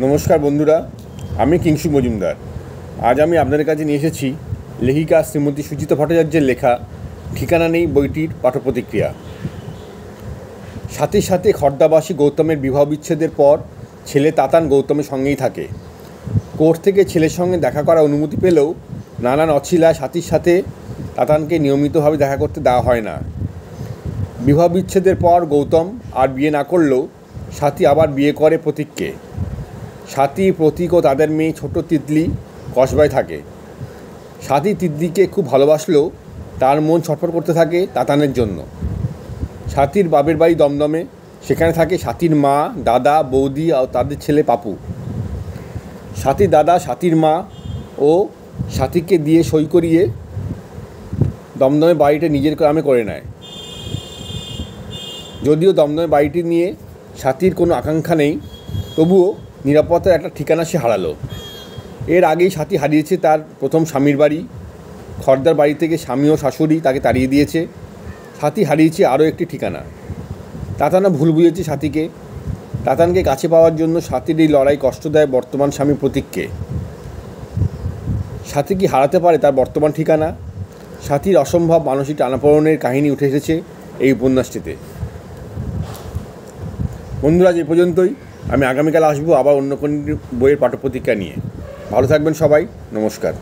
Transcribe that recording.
নমস্কার বন্ধুরা, আমি কিংসু মজুমদার। আজ আমি আপনাদের কাছে নিয়ে এসেছি লেখিকা শ্রীমতী সুচিতা ভট্টাচার্যের লেখা ঠিকানা নেই বইটির পাঠ্যপ্রতিক্রিয়া। সাথে সাথে খর্দাবাসী গৌতমের বিবাহ বিচ্ছেদের পর ছেলে তাতান গৌতমের সঙ্গেই থাকে। কোর্ট থেকে ছেলের সঙ্গে দেখা করার অনুমতি পেলেও নানান অছিলায় সাথীর সাথে তাতানকে নিয়মিতভাবে দেখা করতে দেওয়া হয় না। বিবাহ বিচ্ছেদের পর গৌতম আর বিয়ে না করলেও সাথী আবার বিয়ে করে প্রতীককে। সাথী, প্রতীক ও তাদের মেয়ে ছোট তিতলি কসবায় থাকে। সাথী তিতলিকে খুব ভালোবাসলেও তার মন ছটফট করতে থাকে তাতানের জন্য। সাথীর বাপের বাড়ি দমদমে, সেখানে থাকে সাথীর মা, দাদা, বৌদি আর তাদের ছেলে পাপু। সাথীর দাদা সাথীর মা ও সাথীকে দিয়ে সই করিয়ে দমদমে বাড়িটা নিজের নামে করে নেয়। যদিও দমদমে বাড়িটি নিয়ে সাথীর কোনো আকাঙ্ক্ষা নেই, তবুও নিরাপত্তার একটা ঠিকানা সে হারালো। এর আগেই সাথী হারিয়েছে তার প্রথম স্বামীর বাড়ি। খর্দার বাড়ি থেকে স্বামী ও শাশুড়ি তাকে তাড়িয়ে দিয়েছে। সাথী হারিয়েছে আরও একটি ঠিকানা। তাতানও ভুল বুঝেছে সাথীকে। তাতানকে কাছে পাওয়ার জন্য সাথীর এই লড়াই কষ্ট দেয় বর্তমান স্বামী প্রতীককে। সাথী কি হারাতে পারে তার বর্তমান ঠিকানা? সাথীর অসম্ভব মানসিক টানাপোড়েনের কাহিনী উঠে এসেছে এই উপন্যাসটিতে। বন্ধুরা, আজ এ পর্যন্তই। আমি আগামীকাল আসবো আবার অন্য কোনো বইয়ের পাঠ্যপ্রতিক্রিয়া নিয়ে। ভালো থাকবেন সবাই। নমস্কার।